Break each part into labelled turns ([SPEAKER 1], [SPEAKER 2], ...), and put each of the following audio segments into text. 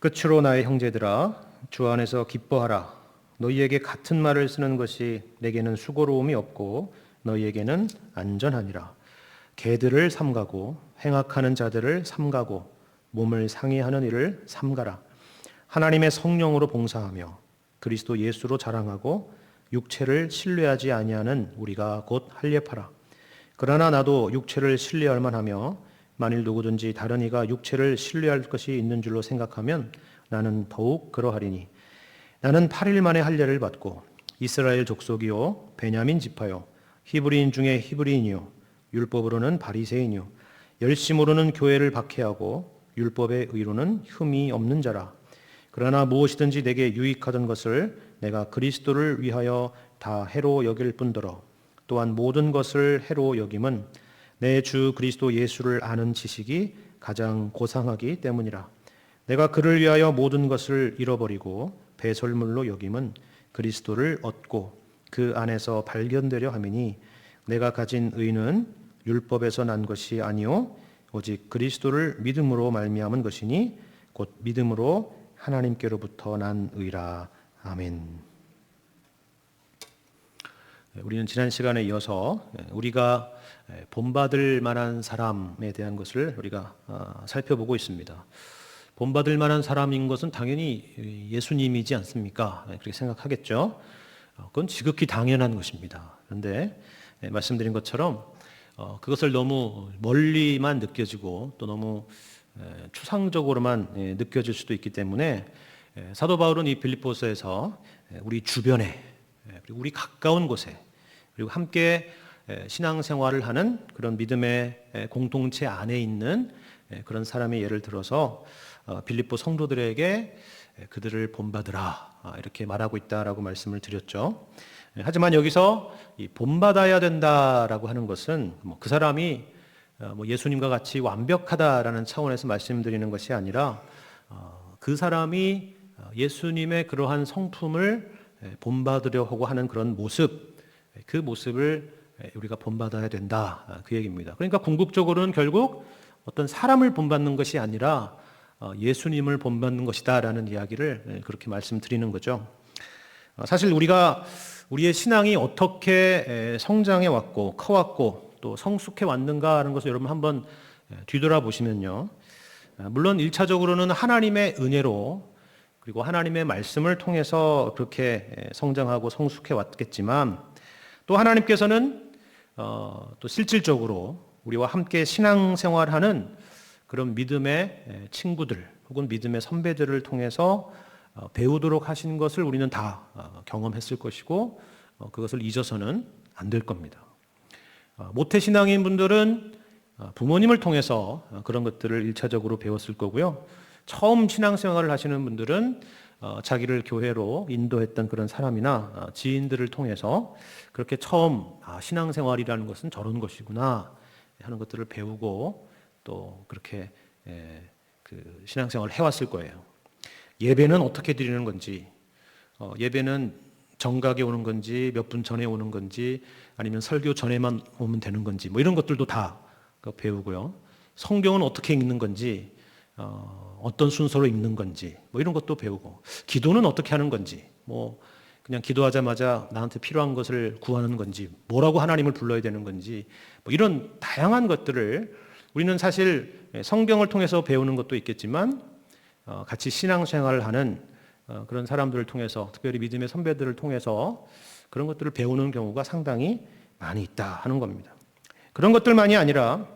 [SPEAKER 1] 끝으로 나의 형제들아 주 안에서 기뻐하라. 너희에게 같은 말을 쓰는 것이 내게는 수고로움이 없고 너희에게는 안전하니라. 개들을 삼가고 행악하는 자들을 삼가고 몸을 상해하는 일을 삼가라. 하나님의 성령으로 봉사하며 그리스도 예수로 자랑하고 육체를 신뢰하지 아니하는 우리가 곧 할례파라. 그러나 나도 육체를 신뢰할 만하며 만일 누구든지 다른 이가 육체를 신뢰할 것이 있는 줄로 생각하면 나는 더욱 그러하리니 나는 8일 만에 할례를 받고 이스라엘 족속이요 베냐민 지파요 히브리인 중에 히브리인이요 율법으로는 바리새인이요 열심으로는 교회를 박해하고 율법의 의로는 흠이 없는 자라. 그러나 무엇이든지 내게 유익하던 것을 내가 그리스도를 위하여 다 해로 여길 뿐더러 또한 모든 것을 해로 여김은 내 주 그리스도 예수를 아는 지식이 가장 고상하기 때문이라. 내가 그를 위하여 모든 것을 잃어버리고 배설물로 여김은 그리스도를 얻고 그 안에서 발견되려 함이니 내가 가진 의는 율법에서 난 것이 아니요 오직 그리스도를 믿음으로 말미암은 것이니 곧 믿음으로 하나님께로부터 난 의라. 아멘. 우리는 지난 시간에 이어서 우리가 본받을 만한 사람에 대한 것을 우리가 살펴보고 있습니다. 본받을 만한 사람인 것은 당연히 예수님이지 않습니까? 그렇게 생각하겠죠. 그건 지극히 당연한 것입니다. 그런데 말씀드린 것처럼 그것을 너무 멀리만 느껴지고 또 너무 추상적으로만 느껴질 수도 있기 때문에 사도 바울은 이 빌립보서에서 우리 주변에 그리고 우리 가까운 곳에 그리고 함께 신앙생활을 하는 그런 믿음의 공동체 안에 있는 그런 사람의 예를 들어서 빌립보 성도들에게 그들을 본받으라 이렇게 말하고 있다라고 말씀을 드렸죠. 하지만 여기서 이 본받아야 된다라고 하는 것은 그 사람이 예수님과 같이 완벽하다라는 차원에서 말씀드리는 것이 아니라 그 사람이 예수님의 그러한 성품을 본받으려고 하는 그런 모습, 그 모습을 우리가 본받아야 된다 그 얘기입니다. 그러니까 궁극적으로는 결국 어떤 사람을 본받는 것이 아니라 예수님을 본받는 것이다라는 이야기를 그렇게 말씀드리는 거죠. 사실 우리가 우리의 신앙이 어떻게 성장해 왔고 커왔고 또 성숙해 왔는가 하는 것을 여러분 한번 뒤돌아보시면요. 물론 1차적으로는 하나님의 은혜로 그리고 하나님의 말씀을 통해서 그렇게 성장하고 성숙해 왔겠지만 또 하나님께서는 또 실질적으로 우리와 함께 신앙생활하는 그런 믿음의 친구들 혹은 믿음의 선배들을 통해서 배우도록 하신 것을 우리는 다 경험했을 것이고 그것을 잊어서는 안 될 겁니다. 모태신앙인 분들은 부모님을 통해서 그런 것들을 1차적으로 배웠을 거고요. 처음 신앙생활을 하시는 분들은 자기를 교회로 인도했던 그런 사람이나 지인들을 통해서 그렇게 처음 신앙생활이라는 것은 저런 것이구나 하는 것들을 배우고 또 그렇게 그 신앙생활을 해왔을 거예요. 예배는 어떻게 드리는 건지, 예배는 정각에 오는 건지, 몇 분 전에 오는 건지, 아니면 설교 전에만 오면 되는 건지, 이런 것들도 다 배우고요. 성경은 어떻게 읽는 건지, 어떤 순서로 읽는 건지, 이런 것도 배우고, 기도는 어떻게 하는 건지, 그냥 기도하자마자 나한테 필요한 것을 구하는 건지, 뭐라고 하나님을 불러야 되는 건지, 이런 다양한 것들을 우리는 사실 성경을 통해서 배우는 것도 있겠지만, 같이 신앙생활을 하는 그런 사람들을 통해서 특별히 믿음의 선배들을 통해서 그런 것들을 배우는 경우가 상당히 많이 있다 하는 겁니다. 그런 것들만이 아니라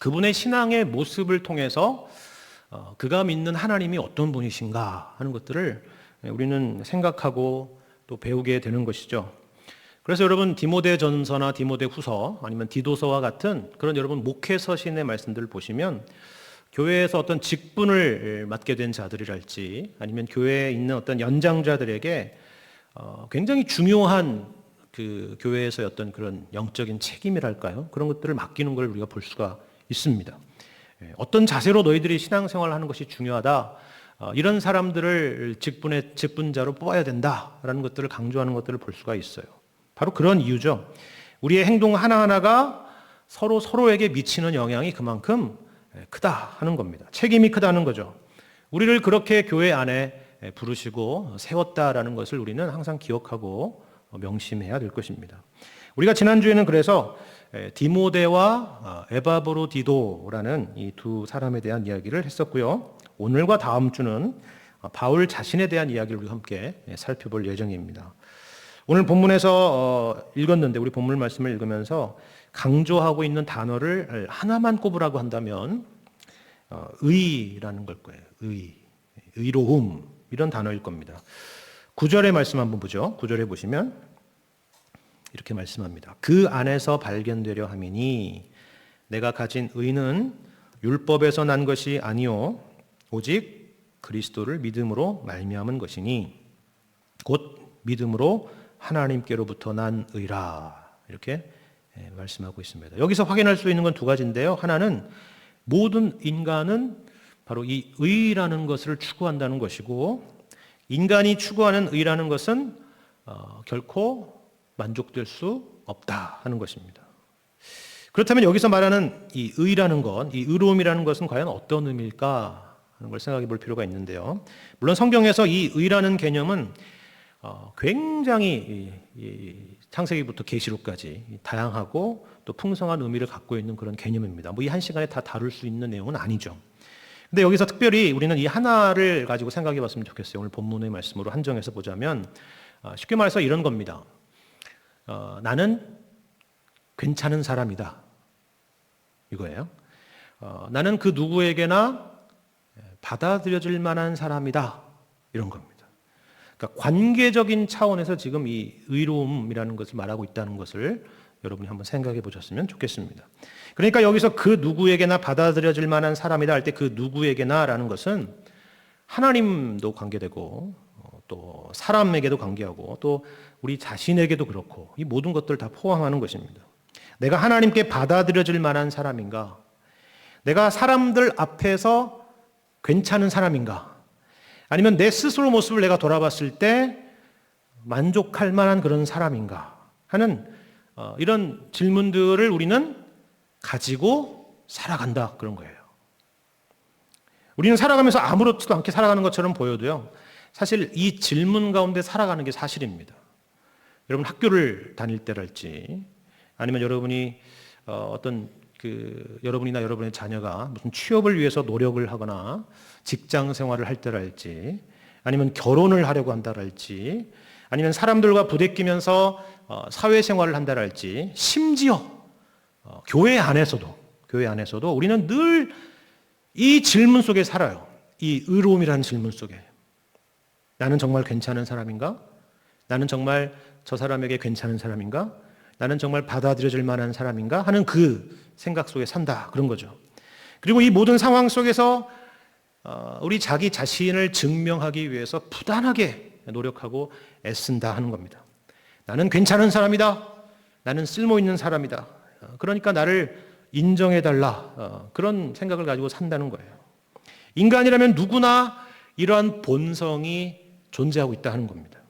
[SPEAKER 1] 그분의 신앙의 모습을 통해서 그가 믿는 하나님이 어떤 분이신가 하는 것들을 우리는 생각하고 또 배우게 되는 것이죠. 그래서 여러분 디모데전서나 디모데후서 아니면 디도서와 같은 그런 여러분 목회 서신의 말씀들을 보시면 교회에서 어떤 직분을 맡게 된 자들이랄지 아니면 교회에 있는 어떤 연장자들에게 굉장히 중요한 그 교회에서의 어떤 그런 영적인 책임이랄까요? 그런 것들을 맡기는 걸 우리가 볼 수가 있습니다. 어떤 자세로 너희들이 신앙생활을 하는 것이 중요하다. 이런 사람들을 직분자로 뽑아야 된다라는 것들을 강조하는 것들을 볼 수가 있어요. 바로 그런 이유죠. 우리의 행동 하나하나가 서로에게 미치는 영향이 그만큼 크다 하는 겁니다. 책임이 크다는 거죠. 우리를 그렇게 교회 안에 부르시고 세웠다라는 것을 우리는 항상 기억하고 명심해야 될 것입니다. 우리가 지난주에는 그래서 디모데와 에바브로디도라는 이 두 사람에 대한 이야기를 했었고요. 오늘과 다음 주는 바울 자신에 대한 이야기를 우리가 함께 살펴볼 예정입니다. 오늘 본문에서 읽었는데 우리 본문 말씀을 읽으면서 강조하고 있는 단어를 하나만 꼽으라고 한다면 의라는 걸 거예요. 의로움 이런 단어일 겁니다. 9절의 말씀 한번 보죠. 9절에 보시면 이렇게 말씀합니다. 그 안에서 발견되려 함이니 내가 가진 의는 율법에서 난 것이 아니요 오직 그리스도를 믿음으로 말미암은 것이니 곧 믿음으로 하나님께로부터 난 의라. 이렇게 말씀하고 있습니다. 여기서 확인할 수 있는 건 두 가지인데요. 하나는 모든 인간은 바로 이 의라는 것을 추구한다는 것이고, 인간이 추구하는 의라는 것은 결코 만족될 수 없다 하는 것입니다. 그렇다면 여기서 말하는 이 의라는 것, 이 의로움이라는 것은 과연 어떤 의미일까 하는 걸 생각해 볼 필요가 있는데요. 물론 성경에서 이 의라는 개념은 굉장히 창세기부터 계시록까지 다양하고 또 풍성한 의미를 갖고 있는 그런 개념입니다. 뭐 이 한 시간에 다 다룰 수 있는 내용은 아니죠. 근데 여기서 특별히 우리는 이 하나를 가지고 생각해 봤으면 좋겠어요. 오늘 본문의 말씀으로 한정해서 보자면 쉽게 말해서 이런 겁니다. 나는 괜찮은 사람이다. 이거예요. 나는 그 누구에게나 받아들여질 만한 사람이다. 이런 겁니다. 그러니까 관계적인 차원에서 지금 이 의로움이라는 것을 말하고 있다는 것을 여러분이 한번 생각해 보셨으면 좋겠습니다. 그러니까 여기서 그 누구에게나 받아들여질 만한 사람이다 할 때 그 누구에게나라는 것은 하나님도 관계되고 또 사람에게도 관계하고 또 우리 자신에게도 그렇고 이 모든 것들을 다 포함하는 것입니다. 내가 하나님께 받아들여질 만한 사람인가? 내가 사람들 앞에서 괜찮은 사람인가? 아니면 내 스스로 모습을 내가 돌아봤을 때 만족할 만한 그런 사람인가 하는 이런 질문들을 우리는 가지고 살아간다 그런 거예요. 우리는 살아가면서 아무렇지도 않게 살아가는 것처럼 보여도요. 사실 이 질문 가운데 살아가는 게 사실입니다. 여러분 학교를 다닐 때랄지 아니면 여러분이 여러분이나 여러분의 자녀가 무슨 취업을 위해서 노력을 하거나 직장 생활을 할 때랄지 아니면 결혼을 하려고 한다랄지 아니면 사람들과 부대끼면서 사회생활을 한다랄지 심지어 교회 안에서도 우리는 늘 이 질문 속에 살아요. 이 의로움이라는 질문 속에 나는 정말 괜찮은 사람인가? 나는 정말 저 사람에게 괜찮은 사람인가? 나는 정말 받아들여질 만한 사람인가? 하는 그 생각 속에 산다. 그런 거죠. 그리고 이 모든 상황 속에서 우리 자기 자신을 증명하기 위해서 부단하게 노력하고 애쓴다 하는 겁니다. 나는 괜찮은 사람이다. 나는 쓸모 있는 사람이다. 그러니까 나를 인정해달라. 그런 생각을 가지고 산다는 거예요. 인간이라면 누구나 이러한 본성이 존재하고 있다 하는 겁니다.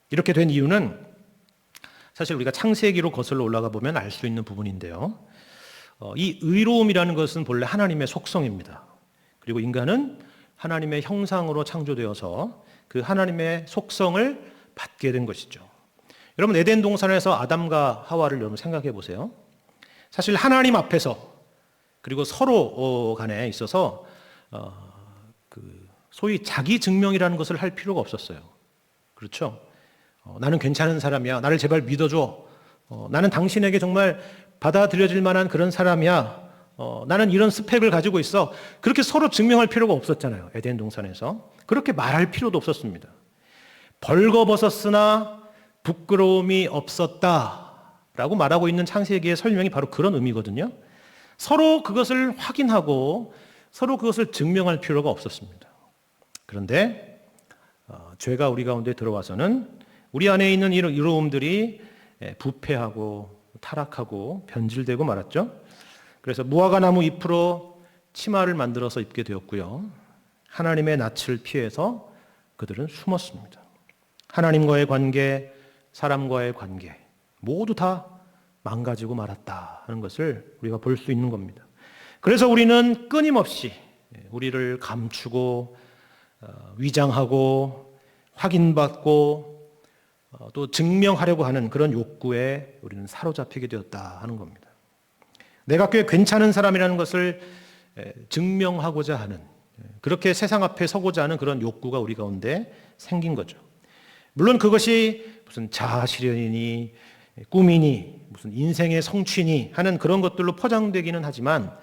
[SPEAKER 1] 이렇게 된 이유는 사실 우리가 창세기로 거슬러 올라가 보면 알 수 있는 부분인데요. 이 의로움이라는 것은 본래 하나님의 속성입니다. 그리고 인간은 하나님의 형상으로 창조되어서 그 하나님의 속성을 받게 된 것이죠. 여러분 에덴 동산에서 아담과 하와를 여러분 생각해 보세요. 사실 하나님 앞에서 그리고 서로 간에 있어서 소위 자기 증명이라는 것을 할 필요가 없었어요. 그렇죠? 나는 괜찮은 사람이야. 나를 제발 믿어줘. 나는 당신에게 정말 받아들여질 만한 그런 사람이야. 나는 이런 스펙을 가지고 있어. 그렇게 서로 증명할 필요가 없었잖아요. 에덴 동산에서. 그렇게 말할 필요도 없었습니다. 벌거벗었으나 부끄러움이 없었다 라고 말하고 있는 창세기의 설명이 바로 그런 의미거든요. 서로 그것을 확인하고 서로 그것을 증명할 필요가 없었습니다. 그런데 죄가 우리 가운데 들어와서는 우리 안에 있는 이런 의로움들이 부패하고 타락하고 변질되고 말았죠. 그래서 무화과 나무 잎으로 치마를 만들어서 입게 되었고요. 하나님의 낯을 피해서 그들은 숨었습니다. 하나님과의 관계, 사람과의 관계 모두 다 망가지고 말았다 하는 것을 우리가 볼 수 있는 겁니다. 그래서 우리는 끊임없이 우리를 감추고 위장하고 확인받고 또 증명하려고 하는 그런 욕구에 우리는 사로잡히게 되었다 하는 겁니다. 내가 꽤 괜찮은 사람이라는 것을 증명하고자 하는, 그렇게 세상 앞에 서고자 하는 그런 욕구가 우리 가운데 생긴 거죠. 물론 그것이 무슨 자아실현이니 꿈이니 무슨 인생의 성취니 하는 그런 것들로 포장되기는 하지만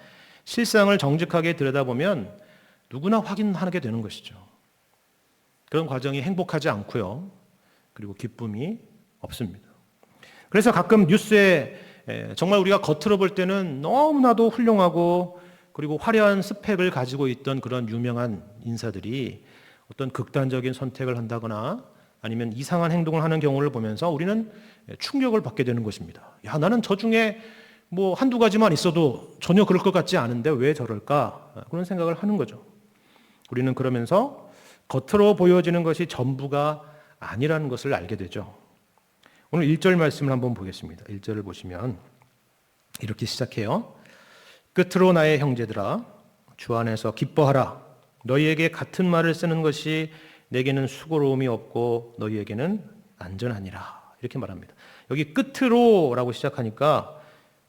[SPEAKER 1] 실상을 정직하게 들여다보면 누구나 확인하게 되는 것이죠. 그런 과정이 행복하지 않고요. 그리고 기쁨이 없습니다. 그래서 가끔 뉴스에 정말 우리가 겉으로 볼 때는 너무나도 훌륭하고 그리고 화려한 스펙을 가지고 있던 그런 유명한 인사들이 어떤 극단적인 선택을 한다거나 아니면 이상한 행동을 하는 경우를 보면서 우리는 충격을 받게 되는 것입니다. 야, 나는 저 중에 뭐 한두 가지만 있어도 전혀 그럴 것 같지 않은데 왜 저럴까? 그런 생각을 하는 거죠. 우리는 그러면서 겉으로 보여지는 것이 전부가 아니라는 것을 알게 되죠. 오늘 1절 말씀을 한번 보겠습니다. 1절을 보시면 이렇게 시작해요. 끝으로 나의 형제들아 주 안에서 기뻐하라. 너희에게 같은 말을 쓰는 것이 내게는 수고로움이 없고 너희에게는 안전하니라. 이렇게 말합니다. 여기 끝으로라고 시작하니까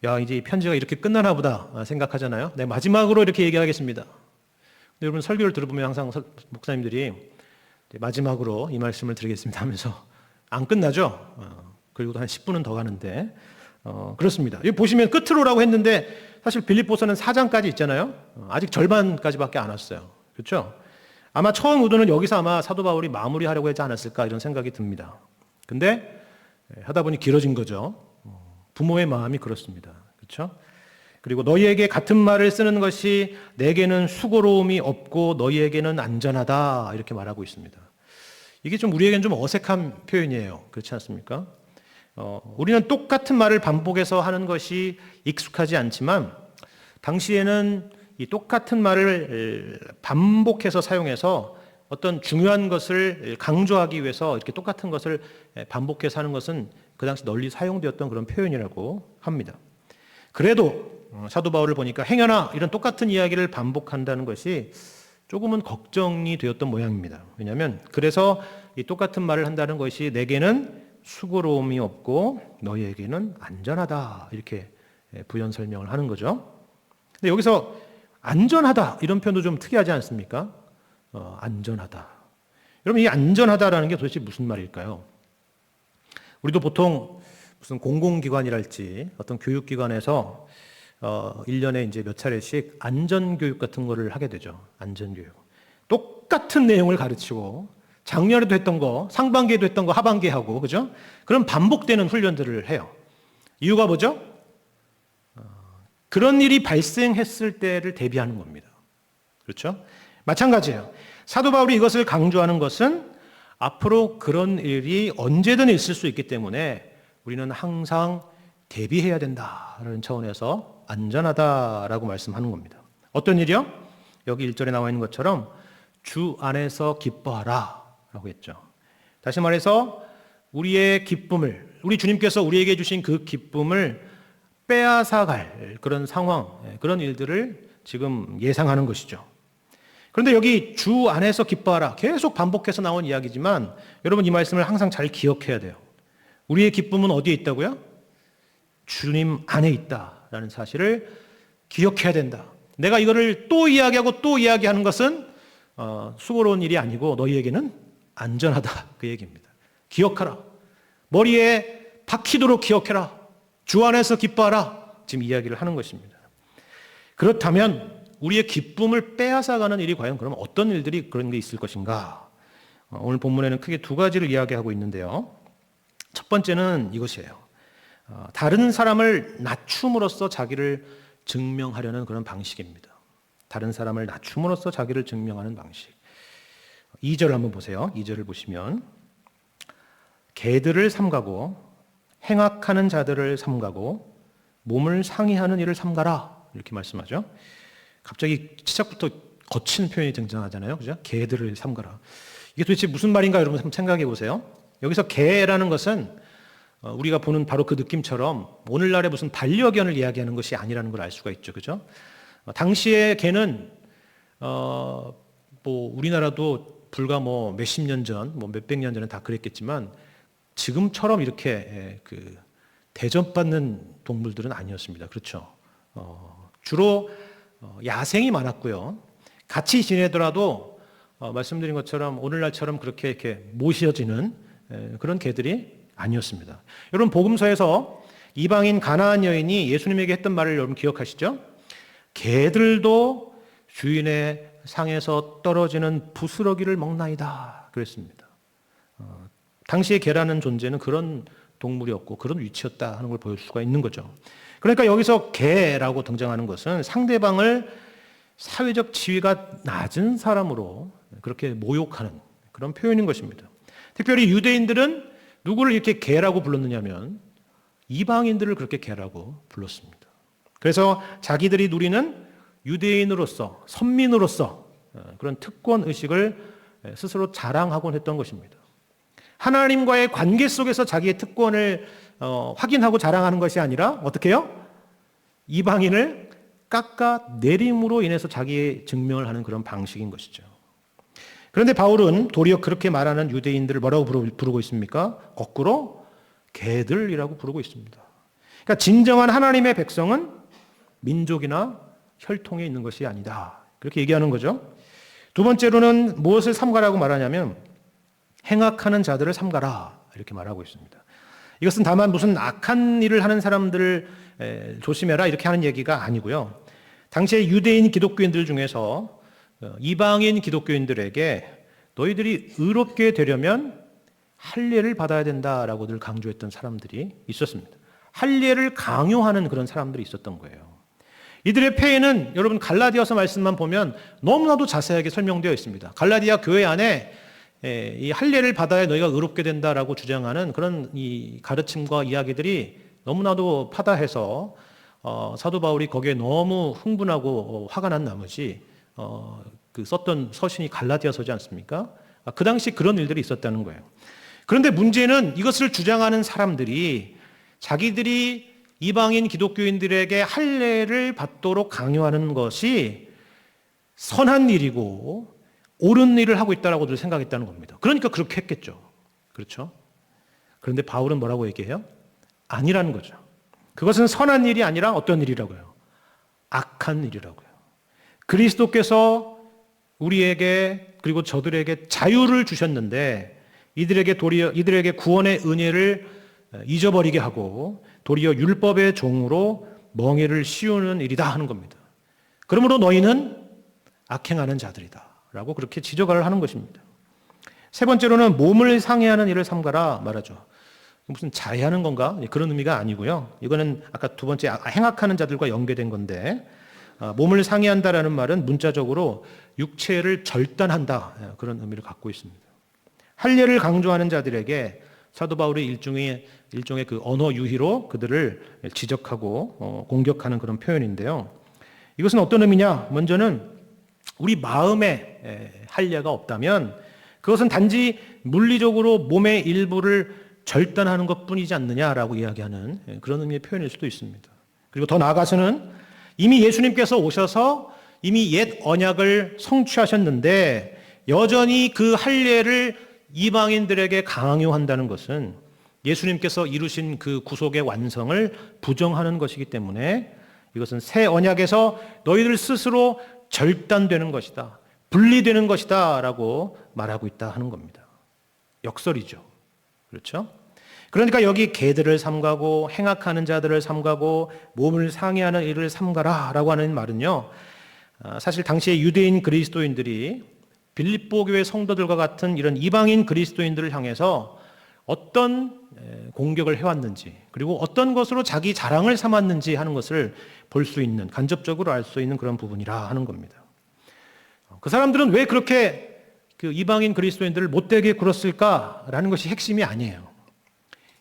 [SPEAKER 1] 야, 이제 이 편지가 이렇게 끝나나 보다 생각하잖아요. 네, 마지막으로 이렇게 얘기하겠습니다. 근데 여러분 설교를 들어보면 항상 목사님들이 마지막으로 이 말씀을 드리겠습니다 하면서 안 끝나죠. 그리고 한 10분은 더 가는데 그렇습니다. 여기 보시면 끝으로라고 했는데 사실 빌립보서는 4장까지 있잖아요. 아직 절반까지밖에 안 왔어요. 그렇죠? 아마 처음 의도는 여기서 아마 사도 바울이 마무리하려고 하지 않았을까 이런 생각이 듭니다. 근데 하다 보니 길어진 거죠. 부모의 마음이 그렇습니다. 그렇죠? 그리고 너희에게 같은 말을 쓰는 것이 내게는 수고로움이 없고 너희에게는 안전하다 이렇게 말하고 있습니다. 이게 좀 우리에게는 좀 어색한 표현이에요. 그렇지 않습니까? 우리는 똑같은 말을 반복해서 하는 것이 익숙하지 않지만 당시에는 이 똑같은 말을 반복해서 사용해서 어떤 중요한 것을 강조하기 위해서 이렇게 똑같은 것을 반복해서 하는 것은 그 당시 널리 사용되었던 그런 표현이라고 합니다. 그래도 사도 바울을 보니까 행여나 이런 똑같은 이야기를 반복한다는 것이 조금은 걱정이 되었던 모양입니다. 왜냐하면 그래서 이 똑같은 말을 한다는 것이 내게는 수고로움이 없고 너희에게는 안전하다 이렇게 부연 설명을 하는 거죠. 근데 여기서 안전하다 이런 표현도 좀 특이하지 않습니까? 안전하다. 여러분 이 안전하다라는 게 도대체 무슨 말일까요? 우리도 보통 무슨 공공기관이랄지 어떤 교육기관에서 1년에 이제 몇 차례씩 안전교육 같은 거를 하게 되죠. 안전교육. 똑같은 내용을 가르치고 작년에도 했던 거, 상반기에도 했던 거 하반기에 하고, 그죠? 그런 반복되는 훈련들을 해요. 이유가 뭐죠? 그런 일이 발생했을 때를 대비하는 겁니다. 그렇죠? 마찬가지예요. 사도 바울이 이것을 강조하는 것은 앞으로 그런 일이 언제든 있을 수 있기 때문에 우리는 항상 대비해야 된다라는 차원에서 안전하다라고 말씀하는 겁니다. 어떤 일이요? 여기 1절에 나와 있는 것처럼 주 안에서 기뻐하라 라고 했죠. 다시 말해서 우리의 기쁨을, 우리 주님께서 우리에게 주신 그 기쁨을 빼앗아갈 그런 상황, 그런 일들을 지금 예상하는 것이죠. 그런데 여기 주 안에서 기뻐하라 계속 반복해서 나온 이야기지만 여러분 이 말씀을 항상 잘 기억해야 돼요. 우리의 기쁨은 어디에 있다고요? 주님 안에 있다라는 사실을 기억해야 된다. 내가 이거를 또 이야기하고 또 이야기하는 것은 수고로운 일이 아니고 너희에게는 안전하다 그 얘기입니다. 기억하라. 머리에 박히도록 기억해라. 주 안에서 기뻐하라. 지금 이야기를 하는 것입니다. 그렇다면 우리의 기쁨을 빼앗아가는 일이 과연 그러면 어떤 일들이 그런 게 있을 것인가? 오늘 본문에는 크게 두 가지를 이야기하고 있는데요. 첫 번째는 이것이에요. 다른 사람을 낮춤으로써 자기를 증명하려는 그런 방식입니다. 다른 사람을 낮춤으로써 자기를 증명하는 방식. 2절 한번 보세요. 2절을 보시면 개들을 삼가고 행악하는 자들을 삼가고 몸을 상해하는 일을 삼가라 이렇게 말씀하죠. 갑자기 시작부터 거친 표현이 등장하잖아요. 그죠? 개들을 삼가라. 이게 도대체 무슨 말인가 여러분 한번 생각해 보세요. 여기서 개라는 것은 우리가 보는 바로 그 느낌처럼 오늘날의 무슨 반려견을 이야기하는 것이 아니라는 걸 알 수가 있죠. 그죠? 당시의 개는 뭐 우리나라도 불과 뭐 몇십 년 전, 뭐 몇백 년 전에 다 그랬겠지만 지금처럼 이렇게 대접받는 동물들은 아니었습니다. 그렇죠? 주로 야생이 많았고요. 같이 지내더라도 말씀드린 것처럼 오늘날처럼 그렇게 이렇게 모셔지는 그런 개들이 아니었습니다. 여러분 복음서에서 이방인 가나안 여인이 예수님에게 했던 말을 여러분 기억하시죠? 개들도 주인의 상에서 떨어지는 부스러기를 먹나이다 그랬습니다. 당시의 개라는 존재는 그런 동물이었고 그런 위치였다 하는 걸 보여줄 수가 있는 거죠. 그러니까 여기서 개라고 등장하는 것은 상대방을 사회적 지위가 낮은 사람으로 그렇게 모욕하는 그런 표현인 것입니다. 특별히 유대인들은 누구를 이렇게 개라고 불렀느냐면 이방인들을 그렇게 개라고 불렀습니다. 그래서 자기들이 누리는 유대인으로서 선민으로서 그런 특권 의식을 스스로 자랑하곤 했던 것입니다. 하나님과의 관계 속에서 자기의 특권을 확인하고 자랑하는 것이 아니라 어떻게 해요? 이방인을 깎아내림으로 인해서 자기의 증명을 하는 그런 방식인 것이죠. 그런데 바울은 도리어 그렇게 말하는 유대인들을 뭐라고 부르고 있습니까? 거꾸로 개들이라고 부르고 있습니다. 그러니까 진정한 하나님의 백성은 민족이나 혈통에 있는 것이 아니다. 그렇게 얘기하는 거죠. 두 번째로는 무엇을 삼가라고 말하냐면 행악하는 자들을 삼가라 이렇게 말하고 있습니다. 이것은 다만 무슨 악한 일을 하는 사람들을 조심해라 이렇게 하는 얘기가 아니고요. 당시에 유대인 기독교인들 중에서 이방인 기독교인들에게 너희들이 의롭게 되려면 할례를 받아야 된다라고 늘 강조했던 사람들이 있었습니다. 할례를 강요하는 그런 사람들이 있었던 거예요. 이들의 폐해는 여러분 갈라디아서 말씀만 보면 너무나도 자세하게 설명되어 있습니다. 갈라디아 교회 안에 이 할례를 받아야 너희가 의롭게 된다라고 주장하는 그런 이 가르침과 이야기들이 너무나도 파다해서 사도 바울이 거기에 너무 흥분하고 화가 난 나머지 그 썼던 서신이 갈라디아서지 않습니까? 그 당시 그런 일들이 있었다는 거예요. 그런데 문제는 이것을 주장하는 사람들이 자기들이 이방인 기독교인들에게 할례를 받도록 강요하는 것이 선한 일이고 옳은 일을 하고 있다라고들 생각했다는 겁니다. 그러니까 그렇게 했겠죠. 그렇죠? 그런데 바울은 뭐라고 얘기해요? 아니라는 거죠. 그것은 선한 일이 아니라 어떤 일이라고요? 악한 일이라고요. 그리스도께서 우리에게 그리고 저들에게 자유를 주셨는데 이들에게 구원의 은혜를 잊어버리게 하고 도리어 율법의 종으로 멍에를 씌우는 일이다 하는 겁니다. 그러므로 너희는 악행하는 자들이다 라고 그렇게 지적을 하는 것입니다. 세 번째로는 몸을 상해하는 일을 삼가라 말하죠. 무슨 자해하는 건가? 그런 의미가 아니고요. 이거는 아까 두 번째 행악하는 자들과 연계된 건데 몸을 상해한다라는 말은 문자적으로 육체를 절단한다 그런 의미를 갖고 있습니다. 할례를 강조하는 자들에게 사도 바울이 일종의 그 언어 유희로 그들을 지적하고 공격하는 그런 표현인데요. 이것은 어떤 의미냐? 먼저는 우리 마음에 할례가 없다면 그것은 단지 물리적으로 몸의 일부를 절단하는 것뿐이지 않느냐라고 이야기하는 그런 의미의 표현일 수도 있습니다. 그리고 더 나아가서는 이미 예수님께서 오셔서 이미 옛 언약을 성취하셨는데 여전히 그 할례를 이방인들에게 강요한다는 것은 예수님께서 이루신 그 구속의 완성을 부정하는 것이기 때문에 이것은 새 언약에서 너희들 스스로 절단되는 것이다. 분리되는 것이다 라고 말하고 있다 하는 겁니다. 역설이죠. 그렇죠? 그러니까 여기 개들을 삼가고 행악하는 자들을 삼가고 몸을 상해하는 일을 삼가라 라고 하는 말은요. 사실 당시에 유대인 그리스도인들이 빌립보 교회 성도들과 같은 이런 이방인 그리스도인들을 향해서 어떤 공격을 해왔는지 그리고 어떤 것으로 자기 자랑을 삼았는지 하는 것을 볼 수 있는 간접적으로 알 수 있는 그런 부분이라 하는 겁니다. 그 사람들은 왜 그렇게 그 이방인 그리스도인들을 못되게 굴었을까라는 것이 핵심이 아니에요.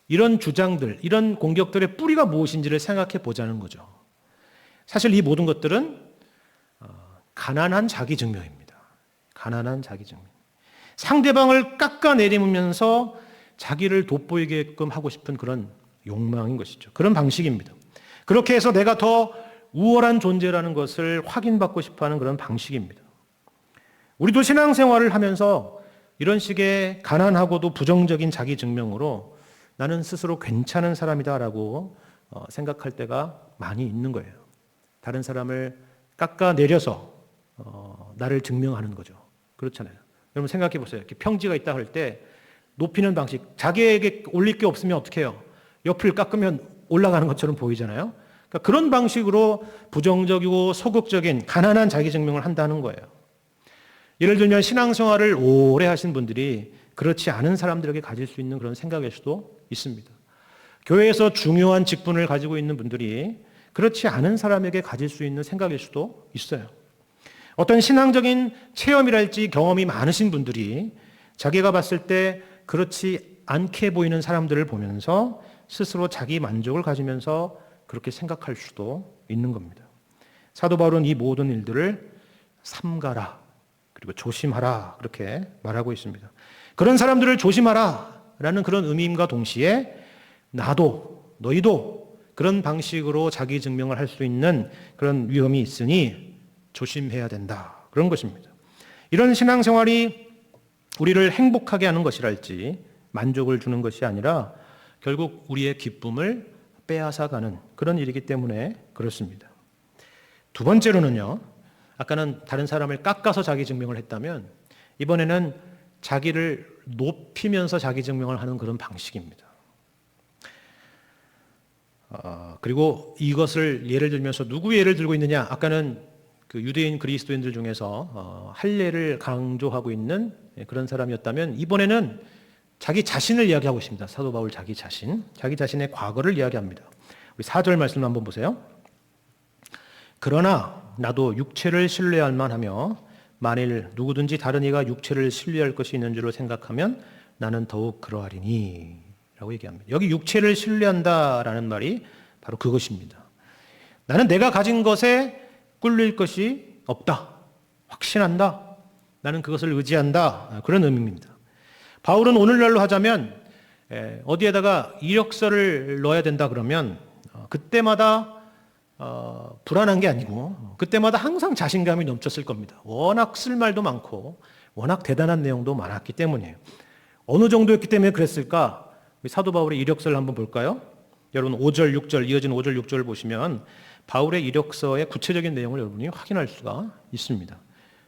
[SPEAKER 1] 이런 주장들, 이런 공격들의 뿌리가 무엇인지를 생각해 보자는 거죠. 사실 이 모든 것들은 가난한 자기 증명입니다. 가난한 자기 증명. 상대방을 깎아내리면서 자기를 돋보이게끔 하고 싶은 그런 욕망인 것이죠. 그런 방식입니다. 그렇게 해서 내가 더 우월한 존재라는 것을 확인받고 싶어하는 그런 방식입니다. 우리도 신앙생활을 하면서 이런 식의 가난하고도 부정적인 자기 증명으로 나는 스스로 괜찮은 사람이다라고 생각할 때가 많이 있는 거예요. 다른 사람을 깎아내려서 나를 증명하는 거죠. 그렇잖아요. 여러분 생각해 보세요. 이렇게 평지가 있다 할 때 높이는 방식, 자기에게 올릴 게 없으면 어떻게 해요? 옆을 깎으면 올라가는 것처럼 보이잖아요. 그러니까 그런 방식으로 부정적이고 소극적인 가난한 자기 증명을 한다는 거예요. 예를 들면 신앙생활을 오래 하신 분들이 그렇지 않은 사람들에게 가질 수 있는 그런 생각일 수도 있습니다. 교회에서 중요한 직분을 가지고 있는 분들이 그렇지 않은 사람에게 가질 수 있는 생각일 수도 있어요. 어떤 신앙적인 체험이랄지 경험이 많으신 분들이 자기가 봤을 때 그렇지 않게 보이는 사람들을 보면서 스스로 자기 만족을 가지면서 그렇게 생각할 수도 있는 겁니다. 사도 바울은 이 모든 일들을 삼가라, 그리고 조심하라 그렇게 말하고 있습니다. 그런 사람들을 조심하라 라는 그런 의미임과 동시에 나도 너희도 그런 방식으로 자기 증명을 할 수 있는 그런 위험이 있으니 조심해야 된다 그런 것입니다. 이런 신앙생활이 우리를 행복하게 하는 것이랄지 만족을 주는 것이 아니라 결국 우리의 기쁨을 빼앗아가는 그런 일이기 때문에 그렇습니다. 두 번째로는요, 아까는 다른 사람을 깎아서 자기 증명을 했다면 이번에는 자기를 높이면서 자기 증명을 하는 그런 방식입니다. 그리고 이것을 예를 들면서 누구 예를 들고 있느냐? 아까는 그 유대인 그리스도인들 중에서 할례를 강조하고 있는 그런 사람이었다면 이번에는 자기 자신을 이야기하고 있습니다. 사도 바울 자기 자신의 과거를 이야기합니다. 우리 4절 말씀 한번 보세요. 그러나 나도 육체를 신뢰할 만하며 만일 누구든지 다른 이가 육체를 신뢰할 것이 있는 줄로 생각하면 나는 더욱 그러하리니 라고 얘기합니다. 여기 육체를 신뢰한다라는 말이 바로 그것입니다. 나는 내가 가진 것에 꿀릴 것이 없다. 확신한다. 나는 그것을 의지한다. 그런 의미입니다. 바울은 오늘날로 하자면 어디에다가 이력서를 넣어야 된다 그러면 그때마다 불안한 게 아니고 그때마다 항상 자신감이 넘쳤을 겁니다. 워낙 쓸 말도 많고 워낙 대단한 내용도 많았기 때문이에요. 어느 정도였기 때문에 그랬을까? 사도 바울의 이력서를 한번 볼까요? 여러분 5절, 6절, 이어진 5절, 6절을 보시면 바울의 이력서의 구체적인 내용을 여러분이 확인할 수가 있습니다.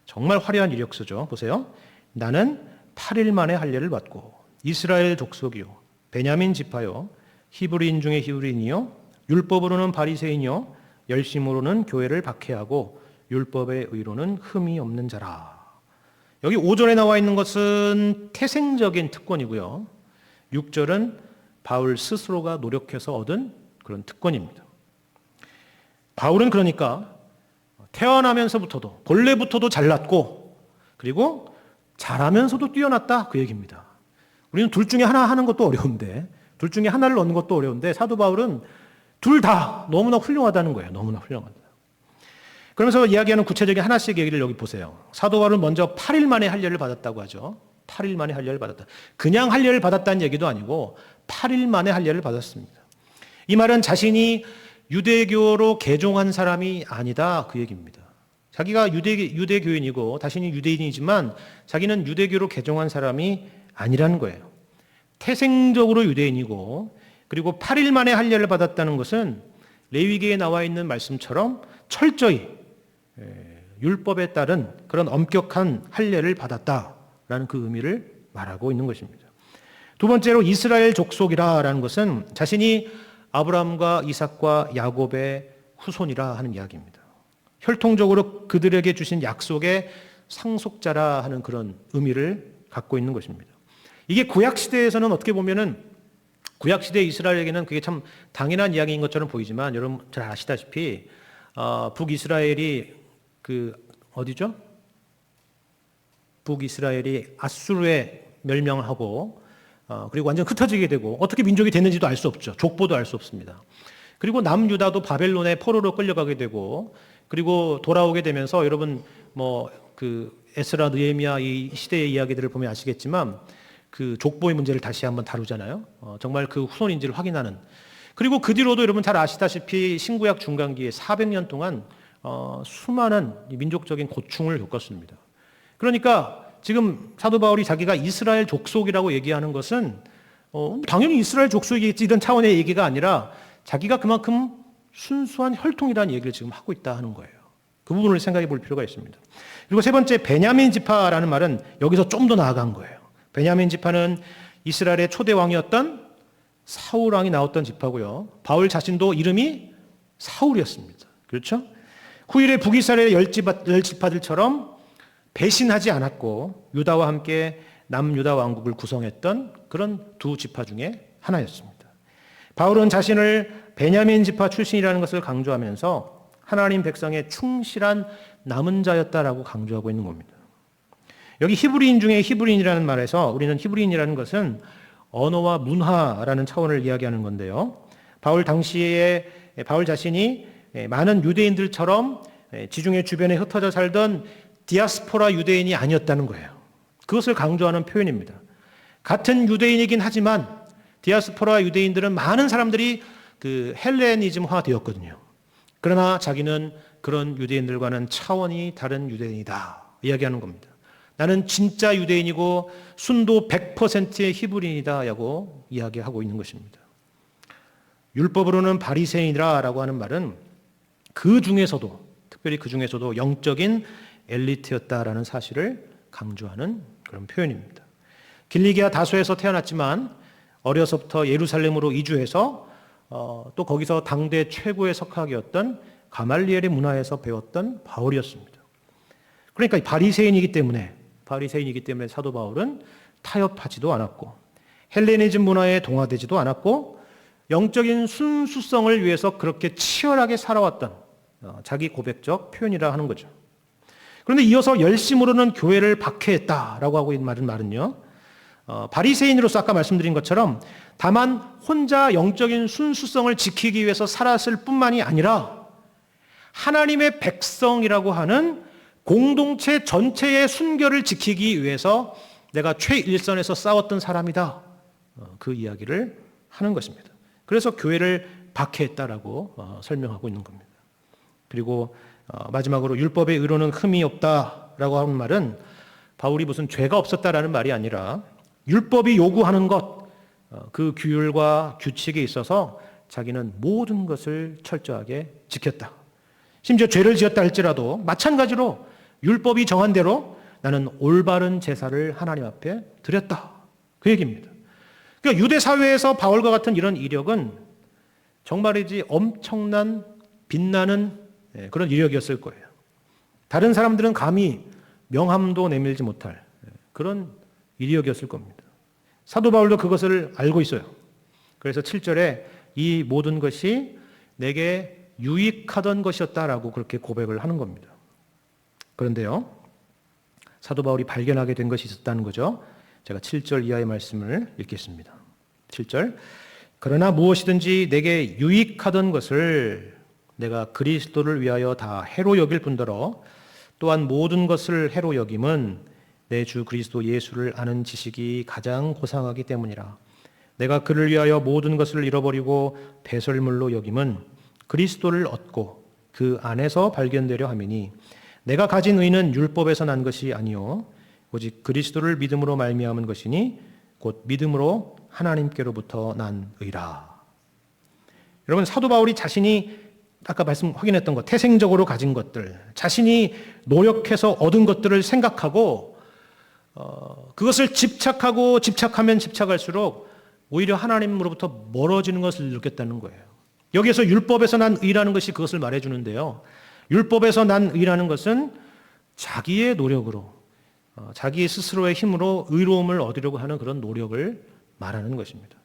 [SPEAKER 1] 정말 화려한 이력서죠. 보세요. 나는 8일 만에 할례를 받고 이스라엘 족속이요 베냐민 지파요 히브리인 중에 히브리인이요 율법으로는 바리새인이요 열심으로는 교회를 박해하고 율법의 의로는 흠이 없는 자라. 여기 5절에 나와 있는 것은 태생적인 특권이고요. 6절은 바울 스스로가 노력해서 얻은 그런 특권입니다. 바울은 그러니까 태어나면서부터도 본래부터도 잘났고 그리고 잘하면서도 뛰어났다 그 얘기입니다. 우리는 둘 중에 하나 하는 것도 어려운데 둘 중에 하나를 얻는 것도 어려운데 사도 바울은 둘 다 너무나 훌륭하다는 거예요. 너무나 훌륭하다. 그러면서 이야기하는 구체적인 하나씩 얘기를 여기 보세요. 사도 바울은 먼저 8일 만에 할례를 받았다고 하죠. 8일 만에 할례를 받았다. 그냥 할례를 받았다는 얘기도 아니고 8일 만에 할례를 받았습니다. 이 말은 자신이 유대교로 개종한 사람이 아니다 그 얘기입니다. 자기가 유대교인이고 자신이 유대인이지만 자기는 유대교로 개종한 사람이 아니라는 거예요. 태생적으로 유대인이고 그리고 8일 만에 할례를 받았다는 것은 레위기에 나와 있는 말씀처럼 철저히 율법에 따른 그런 엄격한 할례를 받았다라는 그 의미를 말하고 있는 것입니다. 두 번째로 이스라엘 족속이라는 것은 자신이 아브라함과 이삭과 야곱의 후손이라 하는 이야기입니다. 혈통적으로 그들에게 주신 약속의 상속자라 하는 그런 의미를 갖고 있는 것입니다. 이게 구약시대에서는 어떻게 보면은 구약시대 이스라엘에게는 그게 참 당연한 이야기인 것처럼 보이지만 여러분 잘 아시다시피 북이스라엘이 그 어디죠? 북이스라엘이 아수르에 멸망하고 그리고 완전 흩어지게 되고 어떻게 민족이 됐는지도 알 수 없죠. 족보도 알 수 없습니다. 그리고 남유다도 바벨론의 포로로 끌려가게 되고 그리고 돌아오게 되면서 여러분 뭐 그 에스라 느헤미야 이 시대의 이야기들을 보면 아시겠지만 그 족보의 문제를 다시 한번 다루잖아요. 정말 그 후손인지를 확인하는. 그리고 그 뒤로도 여러분 잘 아시다시피 신구약 중간기에 400년 동안 수많은 민족적인 고충을 겪었습니다. 그러니까 지금 사도 바울이 자기가 이스라엘 족속이라고 얘기하는 것은 당연히 이스라엘 족속이겠지 이런 차원의 얘기가 아니라 자기가 그만큼 순수한 혈통이라는 얘기를 지금 하고 있다 하는 거예요. 그 부분을 생각해 볼 필요가 있습니다. 그리고 세 번째, 베냐민 지파라는 말은 여기서 좀 더 나아간 거예요. 베냐민 지파는 이스라엘의 초대 왕이었던 사울 왕이 나왔던 지파고요. 바울 자신도 이름이 사울이었습니다. 그렇죠? 후일의 북이스라엘의 열 지파들처럼 배신하지 않았고 유다와 함께 남유다 왕국을 구성했던 그런 두 지파 중에 하나였습니다. 바울은 자신을 베냐민 지파 출신이라는 것을 강조하면서 하나님 백성의 충실한 남은 자였다라고 강조하고 있는 겁니다. 여기 히브리인 중에 히브리인이라는 말에서 우리는 히브리인이라는 것은 언어와 문화라는 차원을 이야기하는 건데요. 바울 자신이 많은 유대인들처럼 지중해 주변에 흩어져 살던 디아스포라 유대인이 아니었다는 거예요. 그것을 강조하는 표현입니다. 같은 유대인이긴 하지만 디아스포라 유대인들은 많은 사람들이 그 헬레니즘화 되었거든요. 그러나 자기는 그런 유대인들과는 차원이 다른 유대인이다 이야기하는 겁니다. 나는 진짜 유대인이고 순도 100%의 히브리인이다라고 이야기하고 있는 것입니다. 율법으로는 바리새인이라고 하는 말은 특별히 그 중에서도 영적인 엘리트였다라는 사실을 강조하는 그런 표현입니다. 길리기아 다소에서 태어났지만 어려서부터 예루살렘으로 이주해서 또 거기서 당대 최고의 석학이었던 가말리엘의 문화에서 배웠던 바울이었습니다. 그러니까 바리새인이기 때문에 사도 바울은 타협하지도 않았고 헬레니즘 문화에 동화되지도 않았고 영적인 순수성을 위해서 그렇게 치열하게 살아왔던 자기 고백적 표현이라 하는 거죠. 그런데 이어서 열심으로는 교회를 박해했다라고 하고 있는 말은요. 바리새인으로서 아까 말씀드린 것처럼 다만 혼자 영적인 순수성을 지키기 위해서 살았을 뿐만이 아니라 하나님의 백성이라고 하는 공동체 전체의 순결을 지키기 위해서 내가 최일선에서 싸웠던 사람이다. 그 이야기를 하는 것입니다. 그래서 교회를 박해했다라고 설명하고 있는 겁니다. 그리고 마지막으로 율법의 의로는 흠이 없다라고 하는 말은 바울이 무슨 죄가 없었다라는 말이 아니라 율법이 요구하는 것, 그 규율과 규칙에 있어서 자기는 모든 것을 철저하게 지켰다. 심지어 죄를 지었다 할지라도 마찬가지로 율법이 정한 대로 나는 올바른 제사를 하나님 앞에 드렸다. 그 얘기입니다. 그러니까 유대 사회에서 바울과 같은 이런 이력은 정말이지 엄청난 빛나는 그런 이력이었을 거예요. 다른 사람들은 감히 명함도 내밀지 못할 그런 이력이었을 겁니다. 사도 바울도 그것을 알고 있어요. 그래서 7절에 이 모든 것이 내게 유익하던 것이었다라고 그렇게 고백을 하는 겁니다. 그런데요, 사도 바울이 발견하게 된 것이 있었다는 거죠. 제가 7절 이하의 말씀을 읽겠습니다. 7절, 그러나 무엇이든지 내게 유익하던 것을 내가 그리스도를 위하여 다 해로 여길 뿐더러 또한 모든 것을 해로 여김은 내 주 그리스도 예수를 아는 지식이 가장 고상하기 때문이라. 내가 그를 위하여 모든 것을 잃어버리고 배설물로 여김은 그리스도를 얻고 그 안에서 발견되려 함이니 내가 가진 의는 율법에서 난 것이 아니요 오직 그리스도를 믿음으로 말미암은 것이니 곧 믿음으로 하나님께로부터 난 의라. 여러분, 사도 바울이 자신이 아까 확인했던 것, 태생적으로 가진 것들, 자신이 노력해서 얻은 것들을 생각하고 그것을 집착하면 집착할수록 오히려 하나님으로부터 멀어지는 것을 느꼈다는 거예요. 여기에서 율법에서 난 의라는 것이 그것을 말해주는데요. 율법에서 난 의라는 것은 자기의 노력으로, 자기 스스로의 힘으로 의로움을 얻으려고 하는 그런 노력을 말하는 것입니다.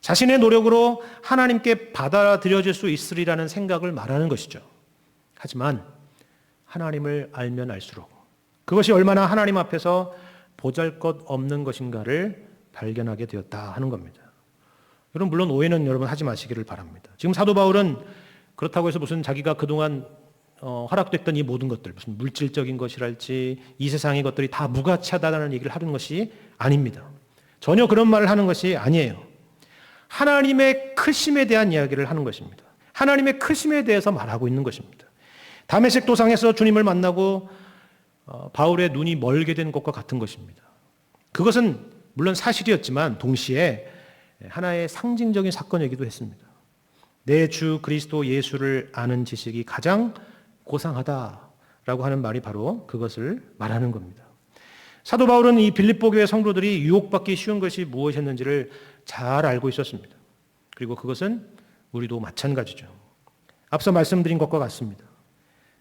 [SPEAKER 1] 자신의 노력으로 하나님께 받아들여질 수 있으리라는 생각을 말하는 것이죠. 하지만 하나님을 알면 알수록 그것이 얼마나 하나님 앞에서 보잘것없는 것인가를 발견하게 되었다 하는 겁니다. 여러분, 물론 오해는 여러분 하지 마시기를 바랍니다. 지금 사도 바울은 그렇다고 해서 무슨 자기가 그동안 허락됐던 이 모든 것들, 무슨 물질적인 것이랄지 이 세상의 것들이 다 무가치하다는 얘기를 하는 것이 아닙니다. 전혀 그런 말을 하는 것이 아니에요. 하나님의 크심에 대한 이야기를 하는 것입니다. 하나님의 크심에 대해서 말하고 있는 것입니다. 다메섹 도상에서 주님을 만나고 바울의 눈이 멀게 된 것과 같은 것입니다. 그것은 물론 사실이었지만 동시에 하나의 상징적인 사건이기도 했습니다. 내 주 그리스도 예수를 아는 지식이 가장 고상하다라고 하는 말이 바로 그것을 말하는 겁니다. 사도 바울은 이 빌립보 교회 성도들이 유혹받기 쉬운 것이 무엇이었는지를 잘 알고 있었습니다. 그리고 그것은 우리도 마찬가지죠. 앞서 말씀드린 것과 같습니다.